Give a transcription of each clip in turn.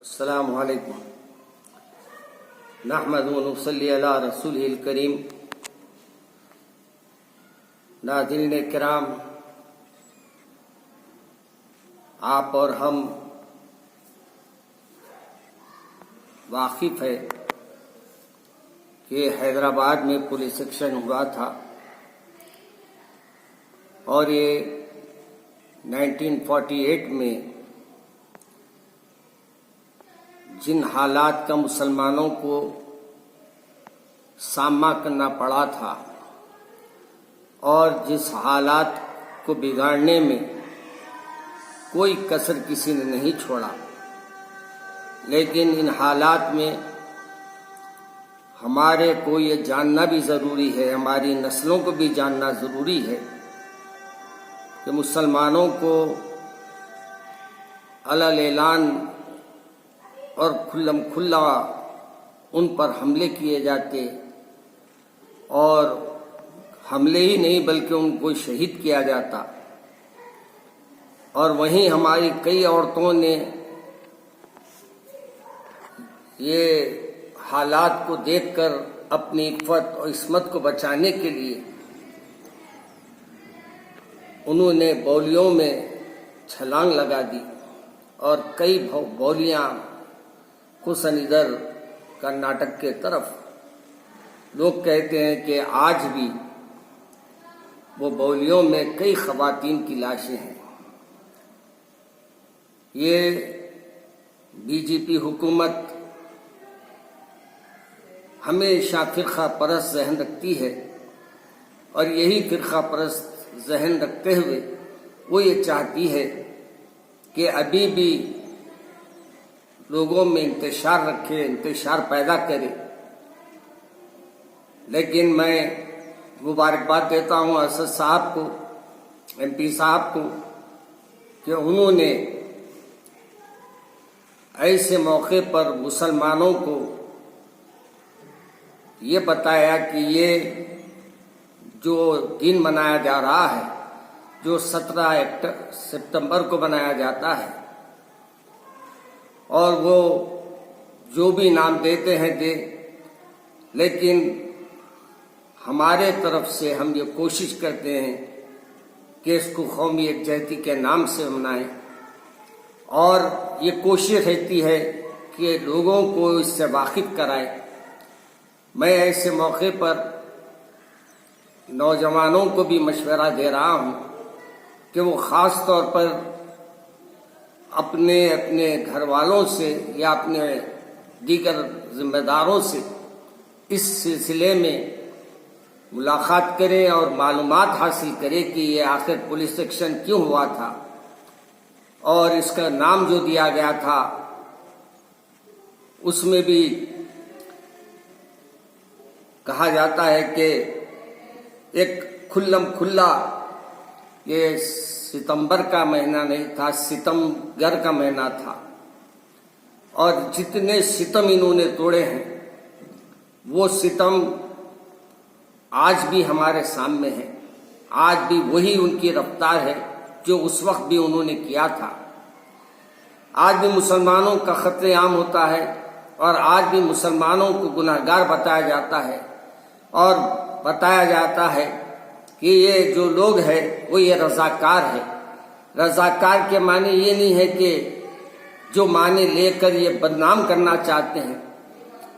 السلام علیکم نحمد و نصلی علی رسول الکریم۔ ناظرین کرام، آپ اور ہم واقف ہے کہ حیدرآباد میں پولیس ایکشن ہوا تھا اور یہ 1948 میں جن حالات کا مسلمانوں کو سامنا کرنا پڑا تھا اور جس حالات کو بگاڑنے میں کوئی کسر کسی نے نہیں چھوڑا، لیکن ان حالات میں ہمارے کو یہ جاننا بھی ضروری ہے، ہماری نسلوں کو بھی جاننا ضروری ہے کہ مسلمانوں کو علل اعلان اور کھلم کھلا ان پر حملے کیے جاتے، اور حملے ہی نہیں بلکہ ان کو شہید کیا جاتا، اور وہیں ہماری کئی عورتوں نے یہ حالات کو دیکھ کر اپنی عفت اور عصمت کو بچانے کے لیے انہوں نے بولیوں میں چھلانگ لگا دی، اور کئی بولیاں کسن ادھر کرناٹک کے طرف۔ لوگ کہتے ہیں کہ آج بھی وہ بولیوں میں کئی خواتین کی لاشیں ہیں۔ یہ بی جے پی حکومت ہمیشہ فرقہ پرست ذہن رکھتی ہے، اور یہی فرقہ پرست ذہن رکھتے ہوئے وہ یہ چاہتی ہے کہ ابھی بھی لوگوں میں انتشار رکھے، انتشار پیدا کرے۔ لیکن میں مبارکباد دیتا ہوں اسد صاحب کو، ایم پی صاحب کو، کہ انہوں نے ایسے موقع پر مسلمانوں کو یہ بتایا کہ یہ جو دن منایا جا رہا ہے، جو 17 ستمبر کو منایا جاتا ہے، اور وہ جو بھی نام دیتے ہیں دے، لیکن ہمارے طرف سے ہم یہ کوشش کرتے ہیں کہ اس کو قومی یکجہتی کے نام سے منائیں، اور یہ کوشش رہتی ہے کہ لوگوں کو اس سے واقف کرائے۔ میں ایسے موقع پر نوجوانوں کو بھی مشورہ دے رہا ہوں کہ وہ خاص طور پر اپنے گھر والوں سے یا اپنے دیگر ذمہ داروں سے اس سلسلے میں ملاقات کریں اور معلومات حاصل کریں کہ یہ آخر پولیس ایکشن کیوں ہوا تھا، اور اس کا نام جو دیا گیا تھا اس میں بھی کہا جاتا ہے کہ ایک کھلم کھلا یہ ستمبر کا مہینہ نہیں تھا، ستمگر کا مہینہ تھا، اور جتنے ستم انہوں نے توڑے ہیں وہ ستم آج بھی ہمارے سامنے ہیں، آج بھی وہی ان کی رفتار ہے جو اس وقت بھی انہوں نے کیا تھا۔ آج بھی مسلمانوں کا قتل عام ہوتا ہے، اور آج بھی مسلمانوں کو گناہگار بتایا جاتا ہے، اور بتایا جاتا ہے کہ یہ جو لوگ ہیں وہ یہ رضاکار ہے۔ رضاکار کے معنی یہ نہیں ہے کہ جو معنی لے کر یہ بدنام کرنا چاہتے ہیں،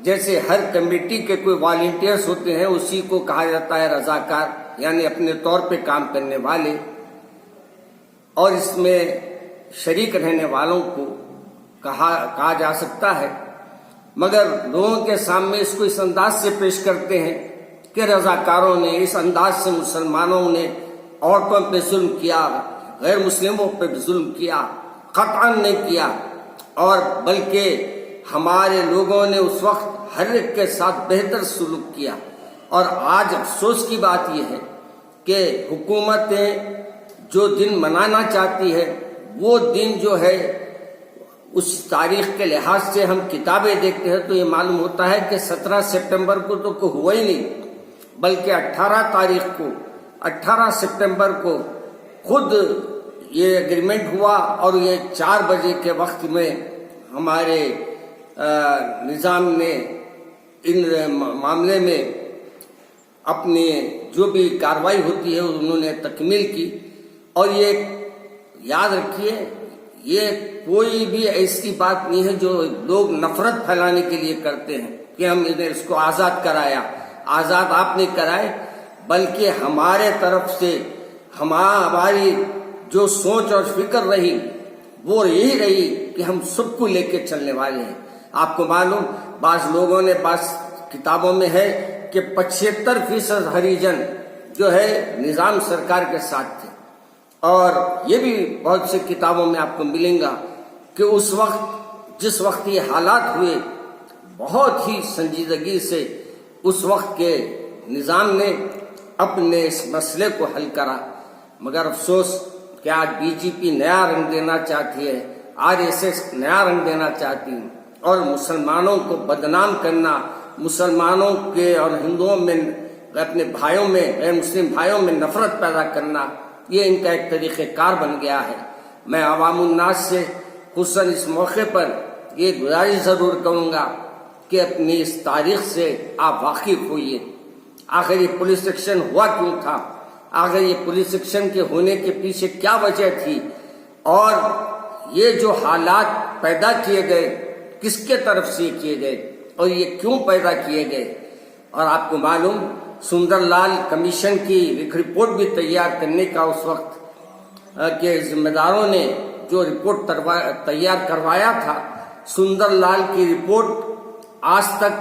جیسے ہر کمیٹی کے کوئی والنٹیئرز ہوتے ہیں اسی کو کہا جاتا ہے رضاکار، یعنی اپنے طور پہ کام کرنے والے، اور اس میں شریک رہنے والوں کو کہا جا سکتا ہے، مگر لوگوں کے سامنے اس کو اس انداز سے پیش کرتے ہیں کہ رضاکاروں نے اس انداز سے مسلمانوں نے عورتوں پہ ظلم کیا، غیر مسلموں پہ ظلم کیا، قطعاً نہیں کیا، اور بلکہ ہمارے لوگوں نے اس وقت ہر ایک کے ساتھ بہتر سلوک کیا۔ اور آج افسوس کی بات یہ ہے کہ حکومتیں جو دن منانا چاہتی ہے وہ دن جو ہے اس تاریخ کے لحاظ سے ہم کتابیں دیکھتے ہیں تو یہ معلوم ہوتا ہے کہ 17 ستمبر کو تو کوئی ہوا ہی نہیں، بلکہ 18 ستمبر کو خود یہ اگریمنٹ ہوا، اور یہ 4 بجے کے وقت میں ہمارے نظام نے ان معاملے میں اپنی جو بھی کارروائی ہوتی ہے انہوں نے تکمیل کی. اور یہ یاد رکھیے، یہ کوئی بھی ایسی بات نہیں ہے جو لوگ نفرت پھیلانے کے لیے کرتے ہیں کہ ہم نے اس کو آزاد کرایا. آزاد آپ نے کرائے، بلکہ ہمارے طرف سے ہماری جو سوچ اور فکر رہی وہ یہی رہی کہ ہم سب کو لے کے چلنے والے ہیں. آپ کو معلوم، بعض لوگوں نے بعض کتابوں میں ہے کہ 75% ہریجن جو ہے نظام سرکار کے ساتھ تھے. اور یہ بھی بہت سی کتابوں میں آپ کو ملیں گا کہ اس وقت جس وقت یہ حالات ہوئے، بہت ہی سنجیدگی سے اس وقت کے نظام نے اپنے اس مسئلے کو حل کرا. مگر افسوس کہ آج بی جے پی نیا رنگ دینا چاہتی ہے، RSS نیا رنگ دینا چاہتی ہے، اور مسلمانوں کو بدنام کرنا، مسلمانوں کے اور ہندوؤں میں اپنے بھائیوں میں، غیر مسلم بھائیوں میں نفرت پیدا کرنا، یہ ان کا ایک طریقہ کار بن گیا ہے. میں عوام الناس سے خصوصاً اس موقع پر یہ گزارش ضرور کروں گا کہ اپنی اس تاریخ سے آپ واقف ہوئیے. آخر یہ پولیس ایکشن ہوا کیوں تھا؟ آخر یہ پولیس ایکشن کے ہونے کے پیچھے کیا وجہ تھی؟ اور یہ جو حالات پیدا کیے گئے کس کے طرف سے کیے گئے اور یہ کیوں پیدا کیے گئے؟ اور آپ کو معلوم، سندر لال کمیشن کی ایک رپورٹ بھی تیار کرنے کا اس وقت کے ذمہ داروں نے جو رپورٹ تیار کروایا تھا، سندر لال کی رپورٹ آج تک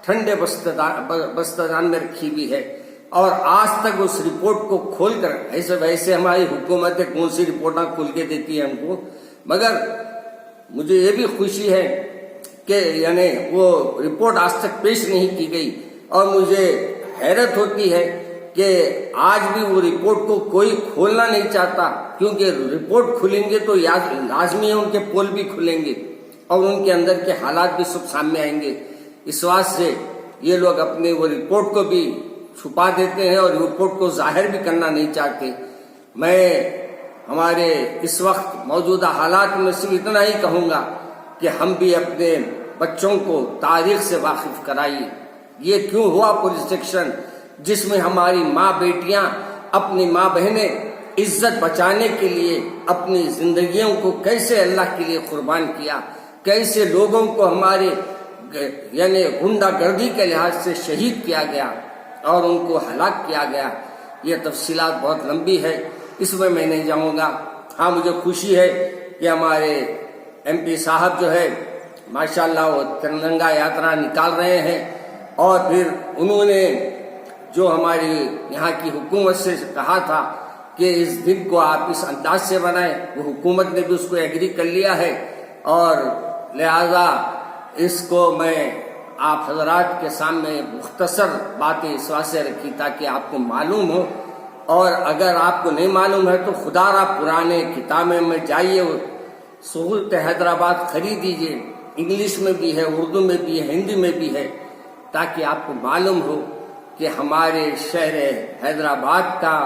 ٹھنڈے بستدان میں رکھی ہوئی ہے، اور آج تک اس رپورٹ کو کھول کر، ویسے ہماری حکومتیں کون سی رپورٹاں کھول کے دیتی ہیں ہم کو، مگر مجھے یہ بھی خوشی ہے کہ یعنی وہ رپورٹ آج تک پیش نہیں کی گئی. اور مجھے حیرت ہوتی ہے کہ آج بھی وہ رپورٹ کو کوئی کھولنا نہیں چاہتا، کیونکہ رپورٹ کھلیں گے تو لازمی ہے ان کے پول بھی کھلیں گے اور ان کے اندر کے حالات بھی سب سامنے آئیں گے. اس واسطے سے یہ لوگ اپنے وہ رپورٹ کو بھی چھپا دیتے ہیں اور رپورٹ کو ظاہر بھی کرنا نہیں چاہتے. میں ہمارے اس وقت موجودہ حالات میں صرف اتنا ہی کہوں گا کہ ہم بھی اپنے بچوں کو تاریخ سے واقف کرائیے. یہ کیوں ہوا پولیس ایکشن، جس میں ہماری ماں بیٹیاں، اپنی ماں بہنیں عزت بچانے کے لیے اپنی زندگیوں کو کیسے اللہ کے لیے قربان کیا، کیسے لوگوں کو ہمارے یعنی غنڈہ گردی کے لحاظ سے شہید کیا گیا اور ان کو ہلاک کیا گیا. یہ تفصیلات بہت لمبی ہے، اس میں میں نہیں جاؤں گا. ہاں، مجھے خوشی ہے کہ ہمارے MP صاحب جو ہے ماشاءاللہ وہ ترنگا یاترا نکال رہے ہیں، اور پھر انہوں نے جو ہماری یہاں کی حکومت سے کہا تھا کہ اس دن کو آپ اس انداز سے بنائیں، وہ حکومت نے بھی اس کو ایگری کر لیا ہے. اور لہذا اس کو میں آپ حضرات کے سامنے مختصر باتیں اس واسطے رکھی تاکہ آپ کو معلوم ہو، اور اگر آپ کو نہیں معلوم ہے تو خدا را پرانے کتابیں میں جائیے، سہولت حیدرآباد خرید دیجیے، انگلش میں بھی ہے، اردو میں بھی ہے، ہندی میں بھی ہے، تاکہ آپ کو معلوم ہو کہ ہمارے شہر حیدرآباد کا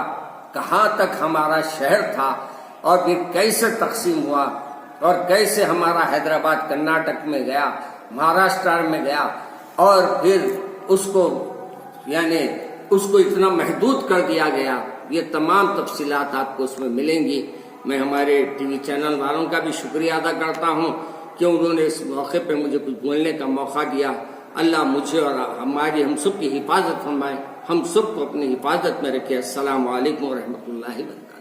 کہاں تک ہمارا شہر تھا اور پھر کیسے تقسیم ہوا، اور کیسے ہمارا حیدرآباد کرناٹک میں گیا، مہاراشٹر میں گیا، اور پھر اس کو اتنا محدود کر دیا گیا. یہ تمام تفصیلات آپ کو اس میں ملیں گی. میں ہمارے TV چینل والوں کا بھی شکریہ ادا کرتا ہوں کہ انہوں نے اس موقع پہ مجھے کچھ بولنے کا موقع دیا. اللہ مجھے اور ہم سب کی حفاظت فرمائے، ہم سب کو اپنی حفاظت میں رکھے. السلام علیکم ورحمۃ اللہ وبرکاتہ.